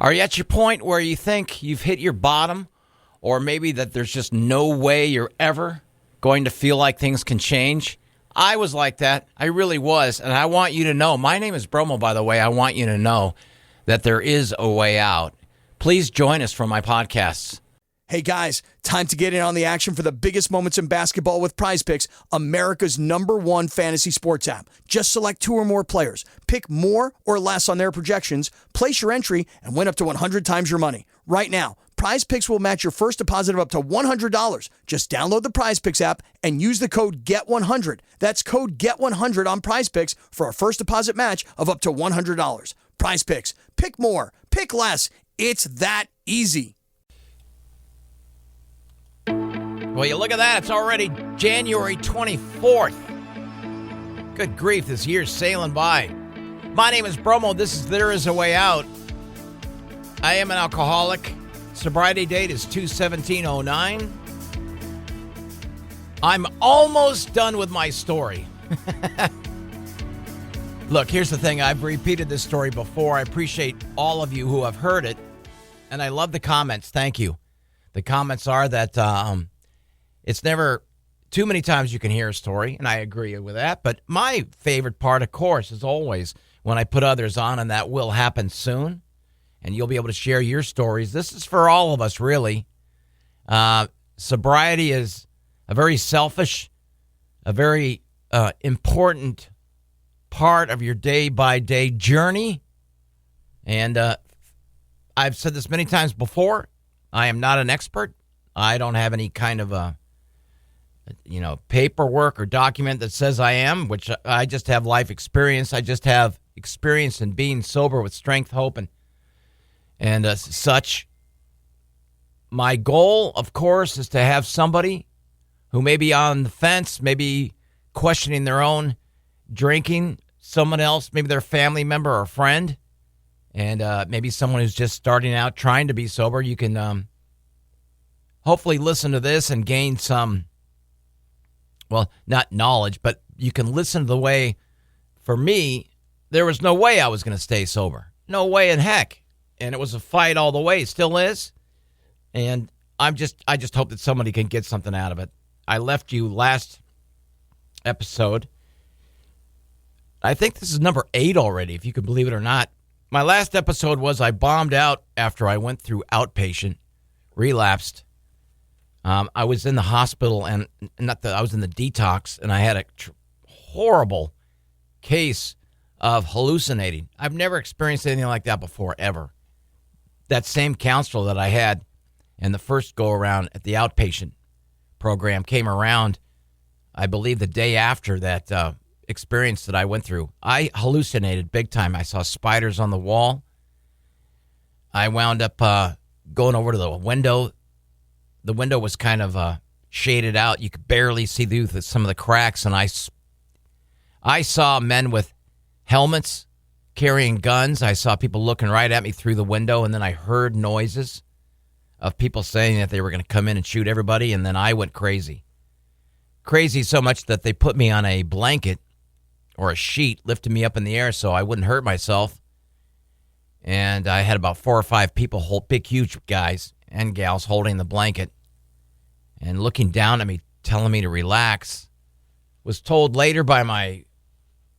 Are you at your point where you think you've hit your bottom, or maybe that there's just no way you're ever going to feel like things can change? I was like that. I really was. And I want you to know, my name is Bromo, by the way. I want you to know that there is a way out. Please join us for my podcasts. Hey guys, time to get in on the action for the biggest moments in basketball with Prize Picks, America's #1 fantasy sports app. Just select 2 or more players, pick more or less on their projections, place your entry, and win up to 100 times your money. Right now, Prize Picks will match your first deposit of up to $100. Just download the Prize Picks app and use the code GET100. That's code GET100 on Prize Picks for a first deposit match of up to $100. Prize Picks. Pick more. Pick less. It's that easy. Well, you look at that. It's already January 24th. Good grief, this year's sailing by. My name is Bromo. This is There Is a Way Out. I am an alcoholic. Sobriety date is 2/17/09. I'm almost done with my story. Look, here's the thing. I've repeated this story before. I appreciate all of you who have heard it, and I love the comments. Thank you. The comments are that it's never too many times you can hear a story, and I agree with that. But my favorite part, of course, is always when I put others on, and that will happen soon, and you'll be able to share your stories. This is for all of us, really. Sobriety is a very selfish, a very important part of your day-by-day journey. And I've said this many times before. I am not an expert. I don't have any kind of paperwork or document that says I am, which I just have life experience. I just have experience in being sober with strength, hope, and such. My goal, of course, is to have somebody who may be on the fence, maybe questioning their own drinking, someone else, maybe their family member or friend, and maybe someone who's just starting out trying to be sober. You can hopefully listen to this and gain some, well, not knowledge, but you can listen to the way, for me, there was no way I was going to stay sober. No way in heck. And it was a fight all the way. It still is. And I just hope that somebody can get something out of it. I left you last episode. I think this is number 8 already, if you can believe it or not. My last episode was I bombed out after I went through outpatient, relapsed. I was in the hospital, and I was in the detox, and I had a horrible case of hallucinating. I've never experienced anything like that before, ever. That same counselor that I had in the first go-around at the outpatient program came around, I believe, the day after that experience that I went through. I hallucinated big time. I saw spiders on the wall. I wound up going over to the window. The window was kind of shaded out. You could barely see through some of the cracks, and I saw men with helmets carrying guns. I saw people looking right at me through the window, and then I heard noises of people saying that they were going to come in and shoot everybody, and then I went crazy. Crazy so much that they put me on a blanket or a sheet, lifted me up in the air so I wouldn't hurt myself. And I had about 4 or 5 people, big, huge guys and gals, holding the blanket and looking down at me, telling me to relax. Was told later by my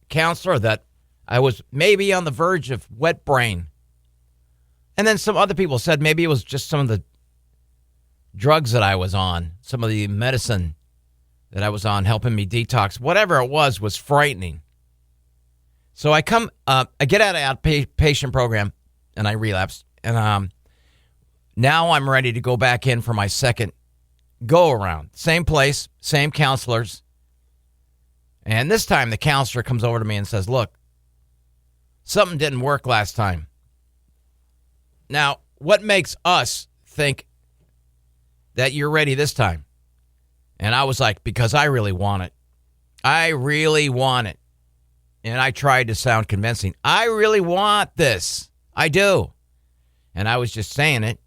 counselor that I was maybe on the verge of wet brain. And then some other people said maybe it was just some of the drugs that I was on, some of the medicine that I was on helping me detox. Whatever it was frightening. So I get out of outpatient program, and I relapsed. And now I'm ready to go back in for my second go-around. Same place, same counselors. And this time the counselor comes over to me and says, look, something didn't work last time. Now, what makes us think that you're ready this time? And I was like, because I really want it. I really want it. And I tried to sound convincing. I really want this. I do. And I was just saying it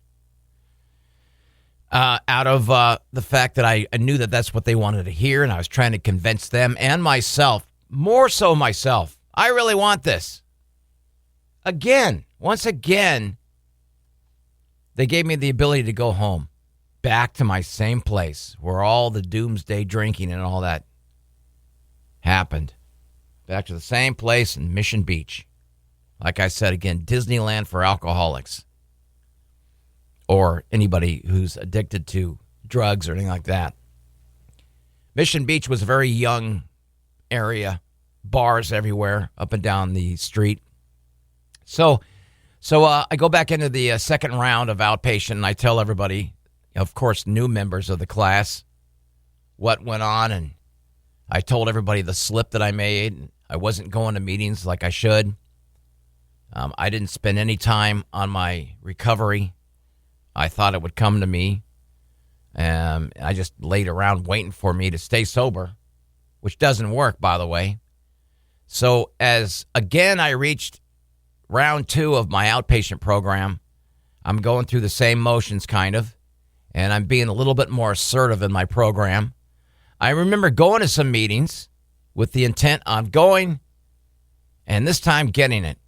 out of the fact that I knew that that's what they wanted to hear, and I was trying to convince them and myself, more so myself. I really want this. Once again, they gave me the ability to go home, back to my same place where all the doomsday drinking and all that happened. Back to the same place in Mission Beach. Like I said, again, Disneyland for alcoholics or anybody who's addicted to drugs or anything like that. Mission Beach was a very young area, bars everywhere, up and down the street. So I go back into the second round of outpatient, and I tell everybody, of course, new members of the class, what went on, and I told everybody the slip that I made. I wasn't going to meetings like I should. I didn't spend any time on my recovery. I thought it would come to me. I just laid around waiting for me to stay sober, which doesn't work, by the way. So as, again, I reached round 2 of my outpatient program, I'm going through the same motions, kind of, and I'm being a little bit more assertive in my program. I remember going to some meetings with the intent on going and this time getting it.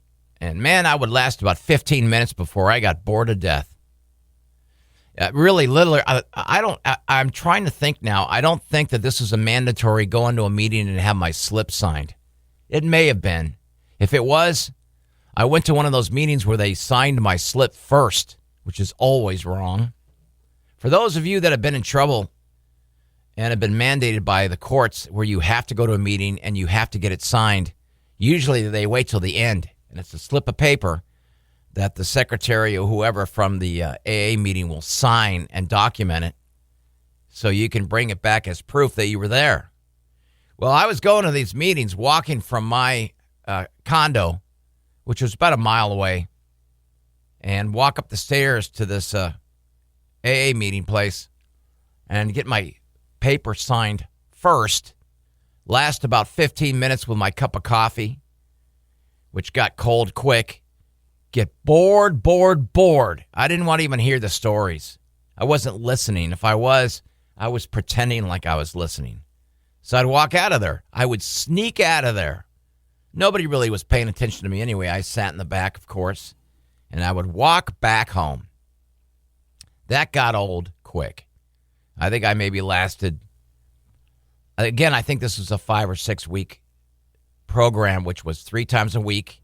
And, man, I would last about 15 minutes before I got bored to death. Really, literally, I'm trying to think now. I don't think that this is a mandatory going to a meeting and have my slip signed. It may have been. If it was, I went to one of those meetings where they signed my slip first, which is always wrong. For those of you that have been in trouble and have been mandated by the courts where you have to go to a meeting and you have to get it signed, usually they wait till the end, and it's a slip of paper that the secretary or whoever from the AA meeting will sign and document it so you can bring it back as proof that you were there. Well, I was going to these meetings walking from my condo, which was about a mile away, and walk up the stairs to this AA meeting place and get my paper signed first, last about 15 minutes with my cup of coffee, which got cold quick, get bored. I didn't want to even hear the stories. I wasn't listening. If I was pretending like I was listening. So I'd walk out of there. I would sneak out of there. Nobody really was paying attention to me anyway. I sat in the back, of course, and I would walk back home. That got old quick. I think I maybe lasted, again, I think this was a 5 or 6 week program, which was 3 times a week,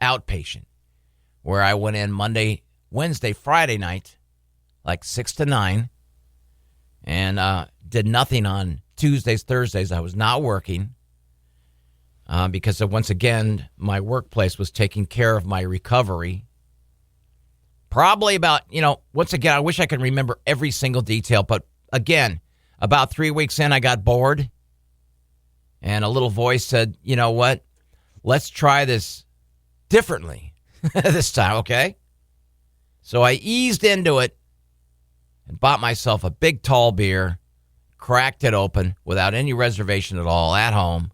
outpatient, where I went in Monday, Wednesday, Friday night, like 6 to 9, and did nothing on Tuesdays, Thursdays. I was not working because, once again, my workplace was taking care of my recovery. Probably about, once again, I wish I could remember every single detail, but again, about 3 weeks in, I got bored, and a little voice said, you know what, let's try this differently this time, okay? So I eased into it and bought myself a big, tall beer, cracked it open without any reservation at all at home,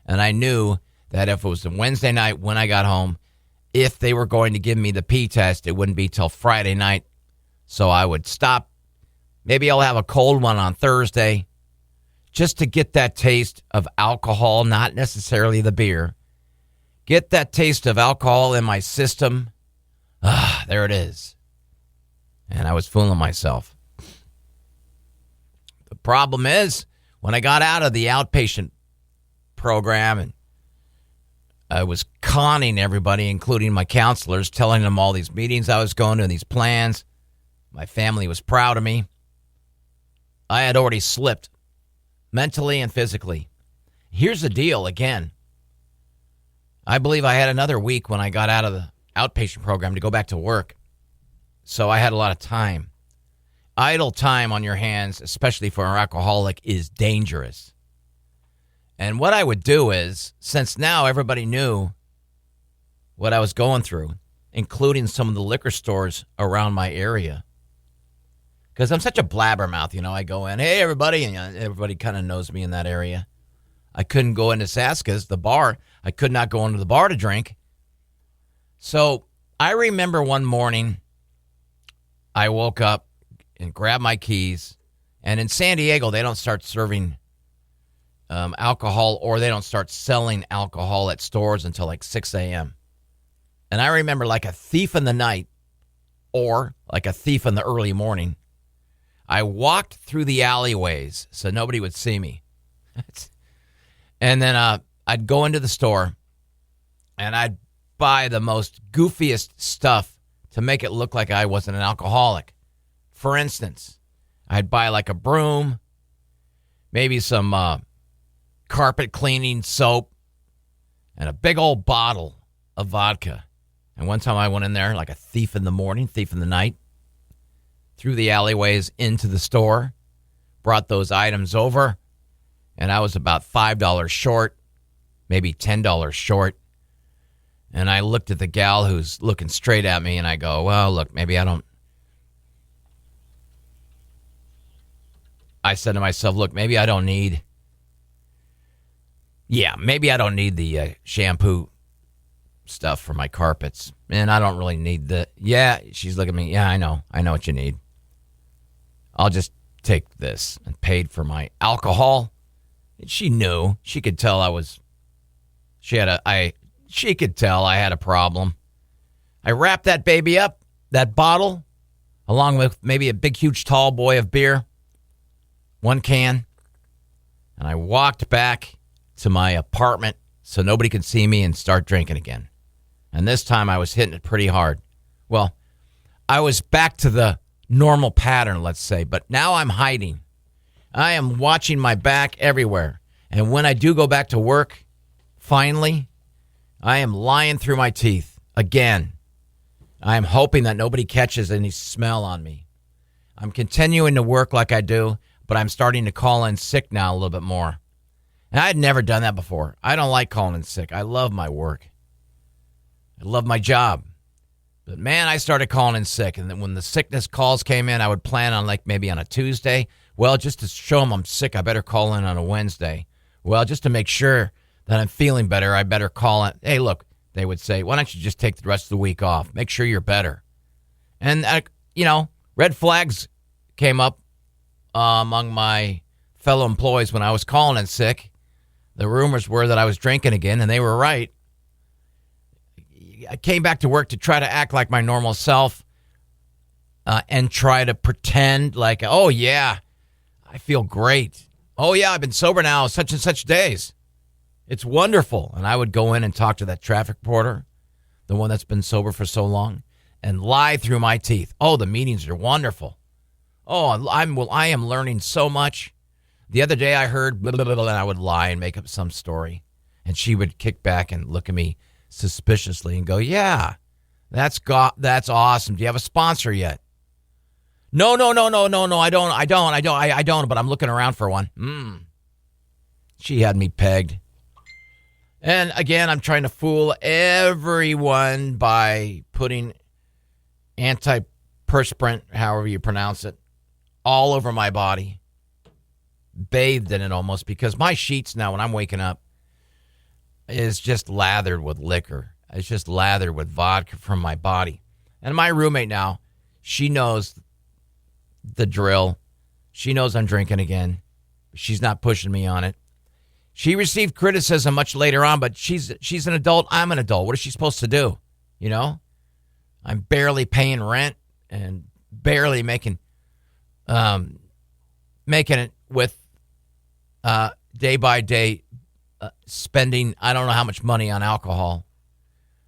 and I knew that if it was a Wednesday night when I got home, if they were going to give me the P test, it wouldn't be till Friday night, so I would stop. Maybe I'll have a cold one on Thursday just to get that taste of alcohol, not necessarily the beer. Get that taste of alcohol in my system. There it is. And I was fooling myself. The problem is, when I got out of the outpatient program and I was conning everybody, including my counselors, telling them all these meetings I was going to and these plans, my family was proud of me. I had already slipped mentally and physically. Here's the deal again. I believe I had another week when I got out of the outpatient program to go back to work. So I had a lot of time. Idle time on your hands, especially for an alcoholic, is dangerous. And what I would do is, since now everybody knew what I was going through, including some of the liquor stores around my area, because I'm such a blabbermouth, I go in, hey, everybody, and everybody kind of knows me in that area. I couldn't go into Saska's, the bar. I could not go into the bar to drink. So I remember one morning, I woke up and grabbed my keys, and in San Diego, they don't start serving alcohol, or they don't start selling alcohol at stores until like 6 a.m. And I remember, like a thief in the night, or like a thief in the early morning, I walked through the alleyways so nobody would see me. And then I'd go into the store and I'd buy the most goofiest stuff to make it look like I wasn't an alcoholic. For instance, I'd buy like a broom, maybe some carpet cleaning soap, and a big old bottle of vodka. And one time I went in there like a thief in the morning, thief in the night, through the alleyways into the store, brought those items over, and I was about $5 short, maybe $10 short. And I looked at the gal who's looking straight at me, and I go, well, look, maybe I don't. I said to myself, look, maybe I don't need. Yeah, maybe I don't need the shampoo stuff for my carpets. And I don't really need the. Yeah, she's looking at me. Yeah, I know what you need. I'll just take this, and paid for my alcohol. And she knew. She could tell I was. She could tell I had a problem. I wrapped that baby up, that bottle, along with maybe a big, huge, tall boy of beer, one can, and I walked back to my apartment so nobody could see me and start drinking again. And this time I was hitting it pretty hard. Well, I was back to the normal pattern, let's say, but now I'm hiding. I am watching my back everywhere. And when I do go back to work, finally, I am lying through my teeth again. I am hoping that nobody catches any smell on me. I'm continuing to work like I do, but I'm starting to call in sick now a little bit more. And I had never done that before. I don't like calling in sick. I love my work. I love my job. But man, I started calling in sick. And then when the sickness calls came in, I would plan on like maybe on a Tuesday. Well, just to show them I'm sick, I better call in on a Wednesday. Well, just to make sure that I'm feeling better, I better call in. Hey, look, they would say, why don't you just take the rest of the week off? Make sure you're better. And, red flags came up among my fellow employees when I was calling in sick. The rumors were that I was drinking again, and they were right. I came back to work to try to act like my normal self and try to pretend like, oh, yeah, I feel great. Oh, yeah, I've been sober now such and such days. It's wonderful. And I would go in and talk to that traffic reporter, the one that's been sober for so long, and lie through my teeth. Oh, the meetings are wonderful. Oh, I am learning so much. The other day I heard blah, blah, blah, blah, and I would lie and make up some story. And she would kick back and look at me suspiciously and go, yeah, that's awesome. Do you have a sponsor yet? No, I don't, but I'm looking around for one. She had me pegged. And again, I'm trying to fool everyone by putting antiperspirant, however you pronounce it, all over my body. Bathed in it almost, because my sheets now when I'm waking up is just lathered with liquor. It's just lathered with vodka from my body. And my roommate now, she knows the drill. She knows I'm drinking again. She's not pushing me on it. She received criticism much later on, but she's an adult. I'm an adult. What is she supposed to do? I'm barely paying rent and barely making it with day by day spending I don't know how much money on alcohol.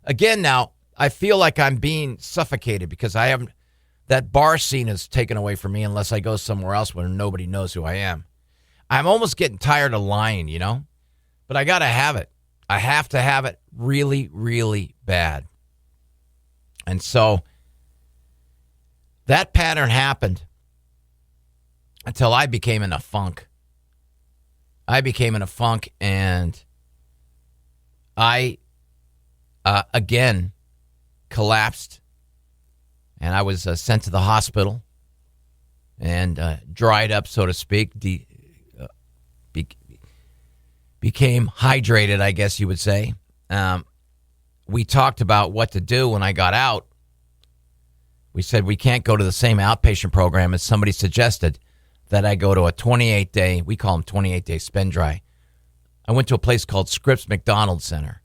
Again, now I feel like I'm being suffocated because that bar scene is taken away from me unless I go somewhere else where nobody knows who I am. I'm almost getting tired of lying, but I got to have it. I have to have it really, really bad. And so that pattern happened until I became in a funk. And I, again, collapsed. And I was sent to the hospital and dried up, so to speak, became hydrated, I guess you would say. We talked about what to do when I got out. We said we can't go to the same outpatient program as somebody suggested that I go to a 28-day, we call them 28-day spin dry. I went to a place called Scripps McDonald Center.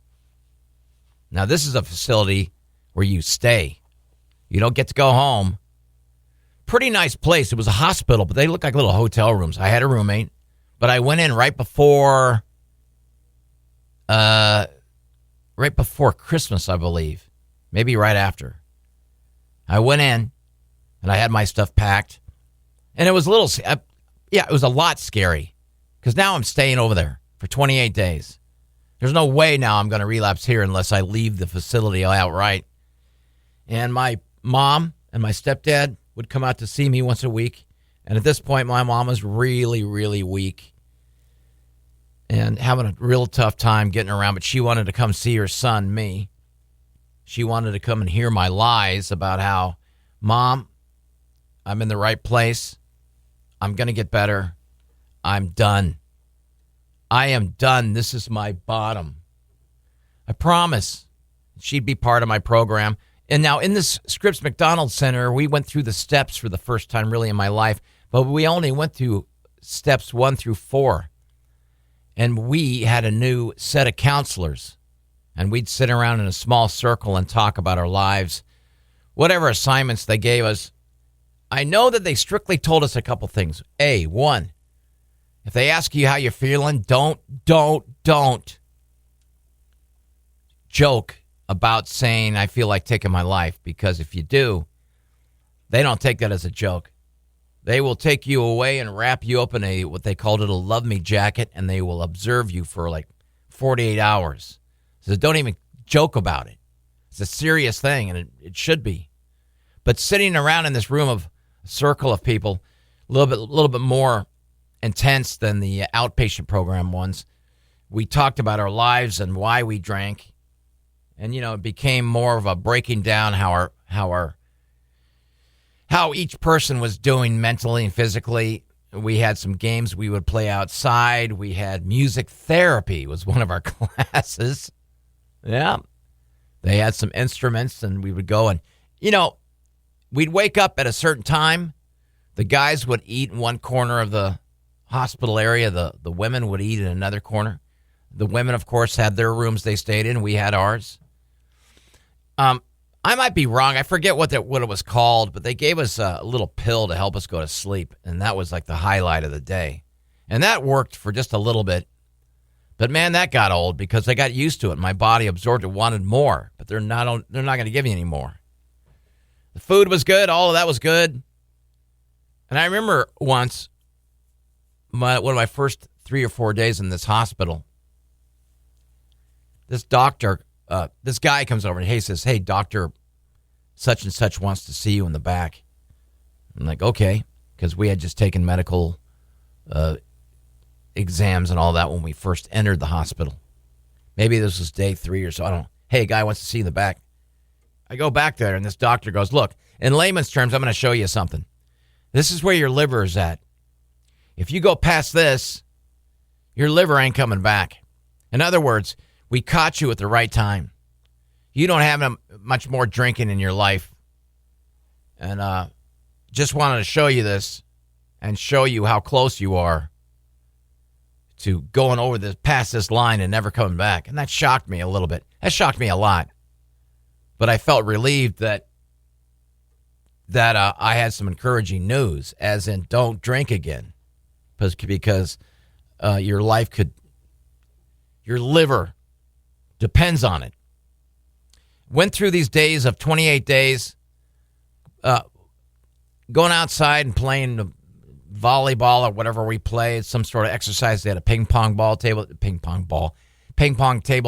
Now, this is a facility where you stay. You don't get to go home. Pretty nice place. It was a hospital, but they looked like little hotel rooms. I had a roommate, but I went in right before Christmas, I believe. Maybe right after. I went in, and I had my stuff packed. And it was it was a lot scary. Because now I'm staying over there for 28 days. There's no way now I'm going to relapse here unless I leave the facility outright. And my mom and my stepdad would come out to see me once a week. And at this point, my mom was really, really weak and having a real tough time getting around. But she wanted to come see her son, me. She wanted to come and hear my lies about how, Mom, I'm in the right place. I'm going to get better. I'm done. I am done. This is my bottom. I promise she'd be part of my program. And now in this Scripps McDonald Center, we went through the steps for the first time really in my life, but we only went through steps 1 through 4. And we had a new set of counselors. And we'd sit around in a small circle and talk about our lives, whatever assignments they gave us. I know that they strictly told us a couple things. A, 1, if they ask you how you're feeling, don't joke about saying, I feel like taking my life. Because if you do, they don't take that as a joke. They will take you away and wrap you up in what they called a love me jacket, and they will observe you for like 48 hours. So don't even joke about it. It's a serious thing, and it should be. But sitting around in this room of a circle of people, a little bit more intense than the outpatient program ones, we talked about our lives and why we drank. And, it became more of a breaking down how each person was doing mentally and physically. We had some games we would play outside. We had music therapy was one of our classes. Yeah. They had some instruments, and we would go and, we'd wake up at a certain time. The guys would eat in one corner of the hospital area. The women would eat in another corner. The women, of course, had their rooms they stayed in. We had ours. I might be wrong. I forget what it was called, but they gave us a little pill to help us go to sleep, and that was like the highlight of the day. And that worked for just a little bit. But, man, that got old because I got used to it. My body absorbed it, wanted more, but they're not going to give you any more. The food was good. All of that was good. And I remember once, one of my first 3 or 4 days in this hospital, this doctor, this guy comes over and he says, hey, Dr. such and such wants to see you in the back. I'm like, okay, because we had just taken medical exams and all that when we first entered the hospital. Maybe this was day 3 or so. I don't know. Hey, a guy wants to see you in the back. I go back there, and this doctor goes, look, in layman's terms, I'm going to show you something. This is where your liver is at. If you go past this, your liver ain't coming back. In other words, we caught you at the right time. You don't have much more drinking in your life. And just wanted to show you this and show you how close you are to going over this, past this line and never coming back. And that shocked me a little bit. That shocked me a lot. But I felt relieved that I had some encouraging news, as in don't drink again, because your liver depends on it. Went through these days of 28 days, going outside and playing volleyball or whatever we played, some sort of exercise. They had a ping pong table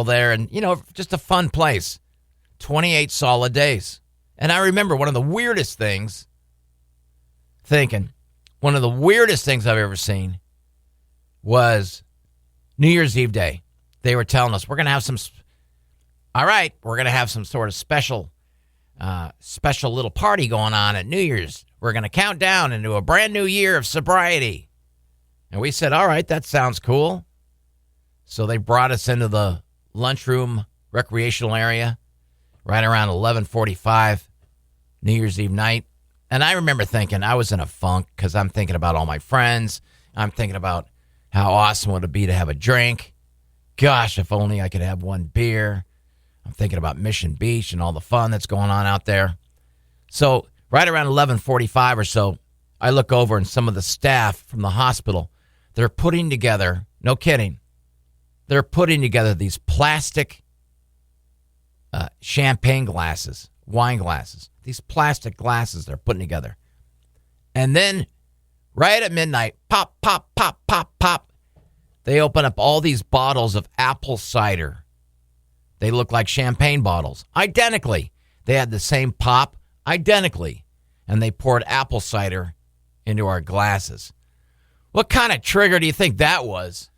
there, and just a fun place. 28 solid days. And I remember one of the weirdest things I've ever seen was New Year's Eve day. They were telling us, we're going to have some sort of special little party going on at New Year's. We're going to count down into a brand new year of sobriety. And we said, all right, that sounds cool. So they brought us into the lunchroom recreational area right around 11:45 New Year's Eve night. And I remember thinking, I was in a funk because I'm thinking about all my friends. I'm thinking about how awesome would it be to have a drink. Gosh, if only I could have one beer. I'm thinking about Mission Beach and all the fun that's going on out there. So right around 11:45 or so, I look over and some of the staff from the hospital, they're putting together, no kidding, they're putting together these plastic champagne glasses, wine glasses, these plastic glasses they're putting together. And then right at midnight, pop, pop, pop, pop, pop, they open up all these bottles of apple cider. They look like champagne bottles, identically. They had the same pop, identically. And they poured apple cider into our glasses. What kind of trigger do you think that was?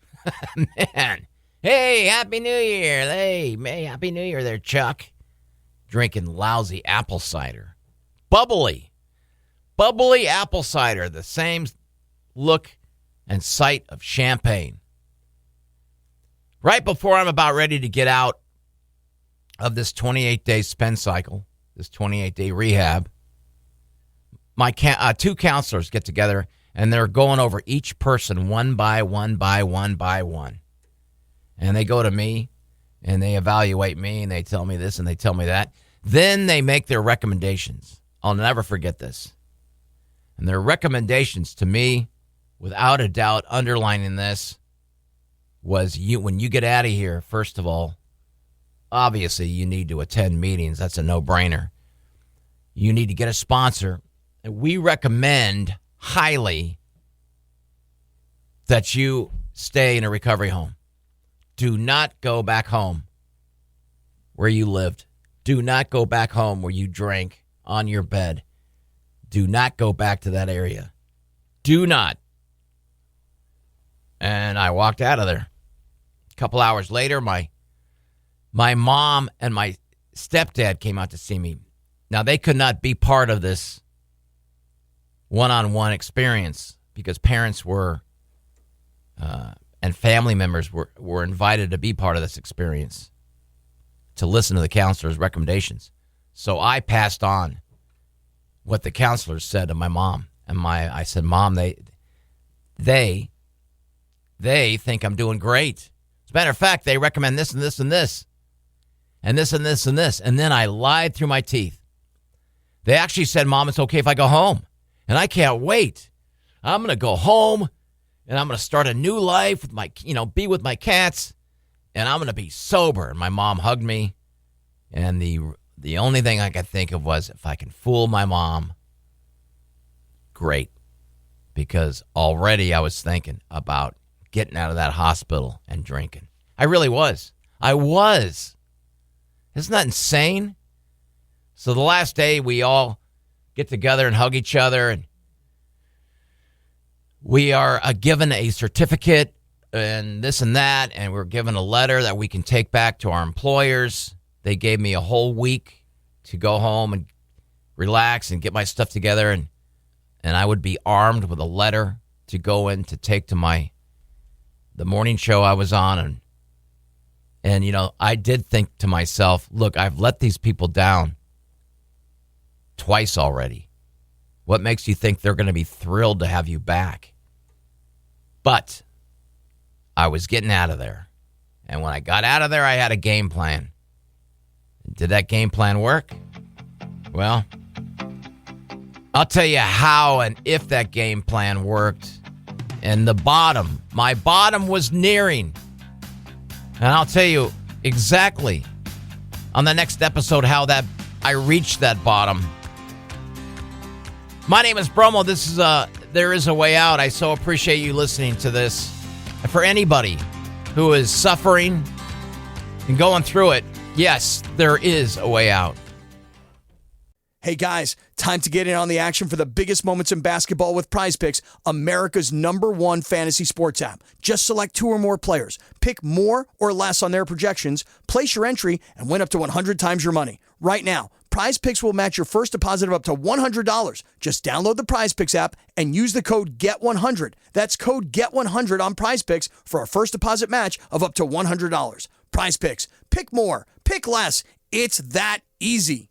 Man. Hey, Happy New Year. Hey, Happy New Year there, Chuck. Drinking lousy apple cider. Bubbly apple cider. The same look and sight of champagne. Right before I'm about ready to get out of this 28-day spend cycle, this 28-day rehab, my two counselors get together, and they're going over each person one by one. And they go to me, and they evaluate me, and they tell me this, and they tell me that. Then they make their recommendations. I'll never forget this. And their recommendations to me, without a doubt, underlining this, was when you get out of here, first of all, obviously you need to attend meetings. That's a no-brainer. You need to get a sponsor. We recommend highly that you stay in a recovery home. Do not go back home where you lived. Do not go back home where you drank on your bed. Do not go back to that area. Do not. And I walked out of there. A couple hours later, my mom and my stepdad came out to see me. Now, they could not be part of this one-on-one experience because parents were and family members were invited to be part of this experience to listen to the counselor's recommendations. So I passed on what the counselors said to my mom. And I said, Mom, they think I'm doing great. As a matter of fact, they recommend this and this and this. And this and this and this. And then I lied through my teeth. They actually said, Mom, it's okay if I go home. And I can't wait. I'm going to go home and I'm going to start a new life with be with my cats. And I'm going to be sober. And my mom hugged me. And the only thing I could think of was, if I can fool my mom, great. Because already I was thinking about getting out of that hospital and drinking. I really was. I was. Isn't that insane? So the last day we all get together and hug each other, and we are given a certificate and this and that, and we're given a letter that we can take back to our employers. They gave me a whole week to go home and relax and get my stuff together, and I would be armed with a letter to go in to take to the morning show I was on. And I did think to myself, look, I've let these people down twice already. What makes you think they're going to be thrilled to have you back? But I was getting out of there. And when I got out of there, I had a game plan. Did that game plan work? Well, I'll tell you how and if that game plan worked. And my bottom was nearing. And I'll tell you exactly on the next episode how I reached that bottom. My name is Bromo. This is There Is a Way Out. I so appreciate you listening to this. And for anybody who is suffering and going through it, yes, there is a way out. Hey guys, time to get in on the action for the biggest moments in basketball with Prize Picks, America's #1 fantasy sports app. Just select 2 or more players. Pick more or less on their projections, place your entry, and win up to 100 times your money. Right now, Prize Picks will match your first deposit of up to $100. Just download the Prize Picks app and use the code GET100. That's code GET100 on Prize Picks for a first deposit match of up to $100. Prize Picks. Pick more. Pick less. It's that easy.